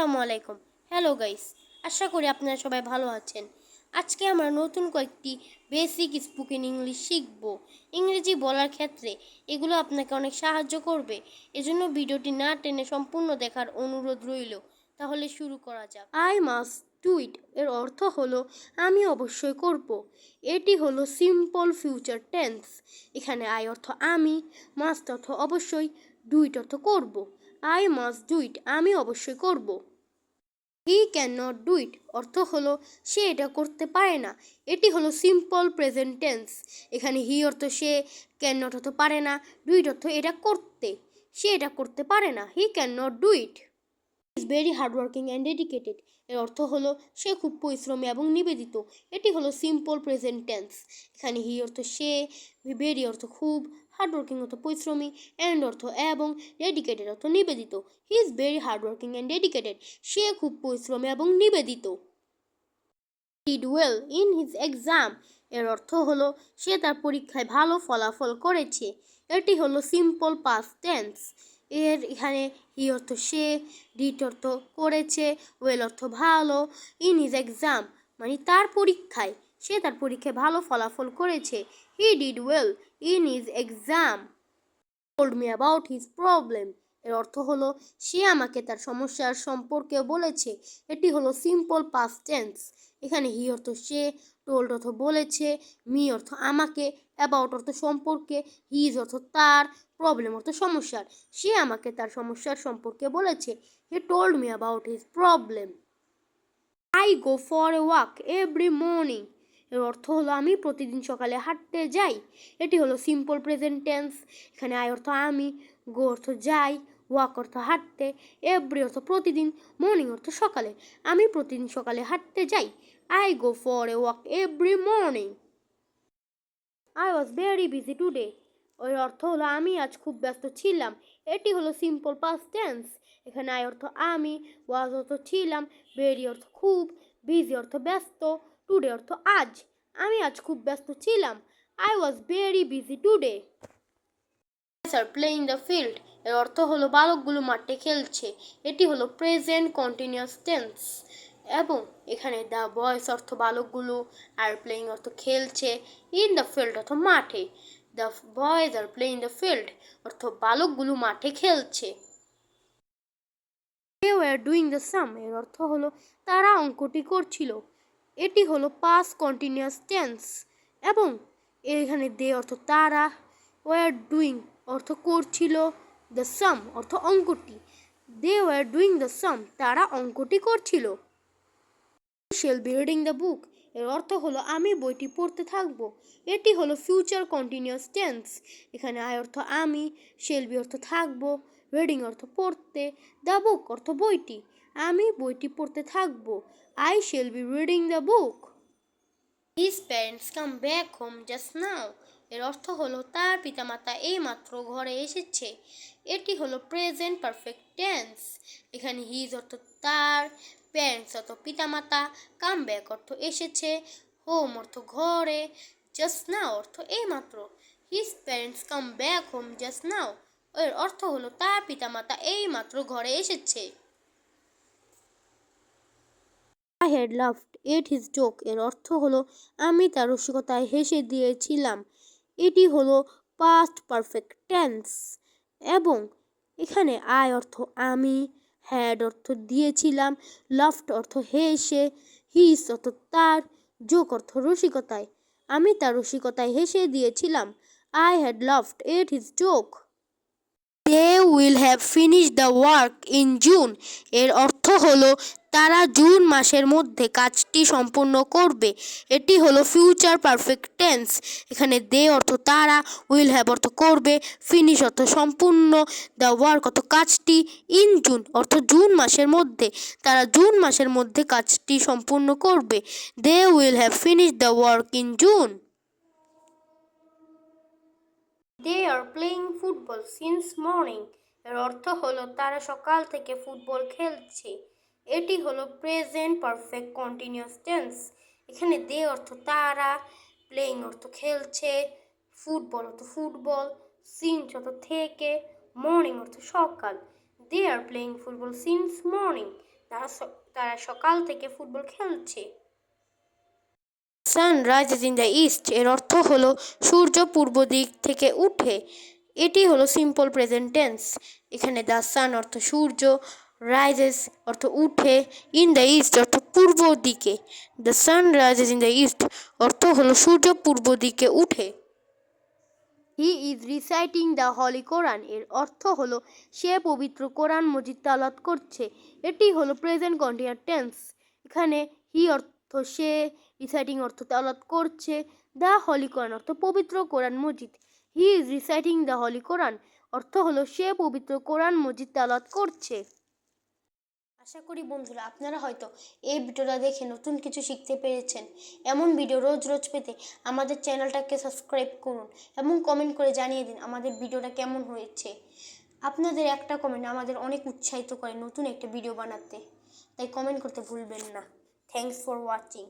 আসসালামু আলাইকুম। Hello guys, আশা করি আপনারা সবাই ভালো আছেন। আজকে আমরা নতুন কয়েকটি বেসিক স্পোকেন ইংলিশ শিখব। ইংরেজি বলার ক্ষেত্রে এগুলো আপনাকে অনেক সাহায্য করবে। এজন্য ভিডিওটি না টেনে সম্পূর্ণ দেখার অনুরোধ রইল। তাহলে শুরু করা যাক। আই মাস্ট ডু ইট এর অর্থ হলো আমি অবশ্যই করব। এটি হলো সিম্পল ফিউচার টেন্স। এখানে আই অর্থ আমি, মাস্ট অর্থ অবশ্যই, ডু ইট অর্থ করব। আই মাস্ট ডু ইট আমি অবশ্যই করব। He can not do it অর্থ হলো সে এটা করতে পারে না। এটি হলো সিম্পল প্রেজেন্ট টেন্স। এখানে হি অর্থ সে, ক্যান নট অর্থ পারে না, ডু ইট অর্থ এটা করতে। সে এটা করতে পারে না। He can not do it. Is very hardworking and dedicated এর অর্থ হলো সে খুব পরিশ্রমী এবং নিবেদিত। এটি হলো সিম্পল প্রেজেন্ট টেন্স। এখানে হি অর্থ সে, ভেরি অর্থ খুব, হার্ডওয়ার্কিং অর্থ পরিশ্রমী, অ্যান্ড অর্থ এবং, ডেডিকেটেড অর্থ নিবেদিত। He is very hardworking and dedicated সে খুব পরিশ্রমী এবং নিবেদিত। Did well in his exam এর অর্থ হলো সে তার পরীক্ষায় ভালো ফলাফল করেছে। এটি হলো সিম্পল পাস্ট টেন্স। এখানে হি অর্থ সে, ডিড অর্থ করেছে, ওয়েল অর্থ ভালো, ইন হিজ এক্সাম মানে তার পরীক্ষায়, সে তার পরীক্ষায় ভালো ফলাফল করেছে। He did well in his exam. told me about his problem এর অর্থ হলো সে আমাকে তার সমস্যার সম্পর্কে বলেছে। এটি হলো সিম্পল পাস্ট টেন্স। এখানে হি অর্থ সে, টোল্ড অর্থ বলেছে, মি অর্থ আমাকে, অ্যাবাউট অর্থ সম্পর্কে, হিজ অর্থ তার, প্রবলেম অর্থ সমস্যার। সে আমাকে তার সমস্যার সম্পর্কে বলেছে। He told me about his problem. I go for a walk every morning এর অর্থ হলো আমি প্রতিদিন সকালে হাঁটতে যাই। এটি হলো সিম্পল প্রেজেন্ট টেন্স। এখানে আই অর্থ আমি, গো অর্থ যাই, ওয়াক অর্থ হাঁটতে, এভরি অর্থ প্রতিদিন, মর্নিং অর্থ সকালে। আমি প্রতিদিন সকালে হাঁটতে যাই। I go for a walk every morning. I was very busy today এর অর্থ হলো আমি আজ খুব ব্যস্ত ছিলাম। এটি হলো সিম্পল পাস্ট টেন্স। এখানে আই অর্থ আমি, ওয়াজ অর্থ ছিলাম, ভেরি অর্থ খুব, বিজি অর্থ ব্যস্ত, টুডে অর্থ আজ। আমি আজ খুব ব্যস্ত ছিলাম। I was very busy today. Are playing the field এর অর্থ হলো বালকগুলো মাঠে খেলছে। এটি হলো প্রেজেন্ট কন্টিনিউয়াস টেন্স এবং এখানে দ্য বয়েস অর্থ বালকগুলো, আর প্লেইং অর্থ খেলছে, ইন দ্য ফিল্ড অর্থ মাঠে। The boys are playing the field অর্থ বালকগুলো মাঠে খেলছে। দে ওয়ার ডুইং দ্য সাম এর অর্থ হলো তারা অঙ্কটি করছিল। এটি হলো পাস্ট কন্টিনিউয়াস টেন্স এবং এখানে দে অর্থ তারা, ওয়ার ডুইং অর্থ করছিল, দ্য সাম অর্থ অঙ্কটি। দে ওয়ার ডুইং দ্য সাম তারা অঙ্কটি করছিল। শেল বি রিডিং দ্য বুক এর অর্থ হলো আমি বইটি পড়তে থাকব। এটি হলো ফিউচার কন্টিনিউয়াস টেন্স। এখানে আই অর্থ আমি, শেল বি অর্থ থাকব, রিডিং অর্থ পড়তে, দ্য বুক অর্থ বইটি। আমি বইটি পড়তে থাকব। I shall be reading the book. His parents come back home just now এর অর্থ হলো তার পিতামাতা এইমাত্র ঘরে এসেছে। এটি হলো প্রেজেন্ট পারফেক্ট টেন্স। এখানে হিজ অর্থ তার, প্যারেন্টস অর্থ পিতামাতা, কাম ব্যাক অর্থ এসেছে, হোম অর্থ ঘরে, জাস্ট নাও অর্থ এইমাত্র। His parents come back home just now এর অর্থ হলো তার পিতামাতা এইমাত্র ঘরে এসেছে। I had laughed at his joke এর অর্থ হলো আমি তার রসিকতায় হেসে দিয়েছিলাম। এটি হলো পাস্ট পারফেক্ট টেন্স এবং এখানে আই অর্থ আমি, হ্যাড অর্থ দিয়েছিলাম, লাফড অর্থ হেসে, হিস অর্থ তার, জোক অর্থ রসিকতায়। আমি তার রসিকতায় হেসে দিয়েছিলাম। I had laughed at his joke. They will have finished the work in June এর অর্থ হলো তারা জুন মাসের মধ্যে কাজটি সম্পূর্ণ করবে। এটি হলো ফিউচার পারফেক্ট টেন্স। এখানে দে অর্থ তারা, উইল হ্যাভ অর্থ করবে, ফিনিশ অর্থ সম্পূর্ণ, দ্য ওয়ার্ক অর্থ কাজটি, ইন জুন অর্থ জুন মাসের মধ্যে। তারা জুন মাসের মধ্যে কাজটি সম্পূর্ণ করবে। They will have finished the work in June. They are playing football since morning এর অর্থ হলো তারা সকাল থেকে ফুটবল খেলছে। এটি হলো প্রেজেন্ট পারফেক্ট কন্টিনিউয়াস টেন্স। এখানে দে অর্থ তারা, প্লেইং অর্থ খেলছে, ফুটবল অর্থ ফুটবল, সিন্স অর্থ থেকে, মর্নিং অর্থ সকাল। They are playing football since morning তারা সকাল থেকে ফুটবল খেলছে। Sun rises in the east এর অর্থ হলো সূর্য পূর্ব দিক থেকে উঠে। এটি হলো সিম্পল প্রেজেন্ট টেন্স। এখানে দ্য সান অর্থ সূর্য, রাইজেস অর্থ উঠে, ইন দ্য ইস্ট অর্থ পূর্ব দিকে। The sun rises in the east অর্থ হলো সূর্য পূর্ব দিকে উঠে। He is reciting the holy Quran এর অর্থ হলো সে পবিত্র কোরআন মজিদ তেলাওয়াত করছে। এটি হলো প্রেজেন্ট কন্টিনিউয়াস টেন্স। এখানে হি অর্থ সে, রিসাইটিং অর্থ তেলাওয়াত করছে, দ্য হলি কোরআন অর্থ পবিত্র কোরআন মজিদ। He is reciting the holy Quran অর্থ হলো সে পবিত্র কোরআন মজিদ তেলাওয়াত করছে। আশা করি বন্ধুরা আপনারা হয়তো এই ভিডিওটা দেখে নতুন কিছু শিখতে পেরেছেন। এমন ভিডিও রোজ রোজ পেতে আমাদের চ্যানেলটাকে সাবস্ক্রাইব করুন এবং কমেন্ট করে জানিয়ে দিন আমাদের ভিডিওটা কেমন হয়েছে। আপনাদের একটা কমেন্ট আমাদের অনেক উৎসাহিত করে নতুন একটা ভিডিও বানাতে, তাই কমেন্ট করতে ভুলবেন না। Thanks for watching.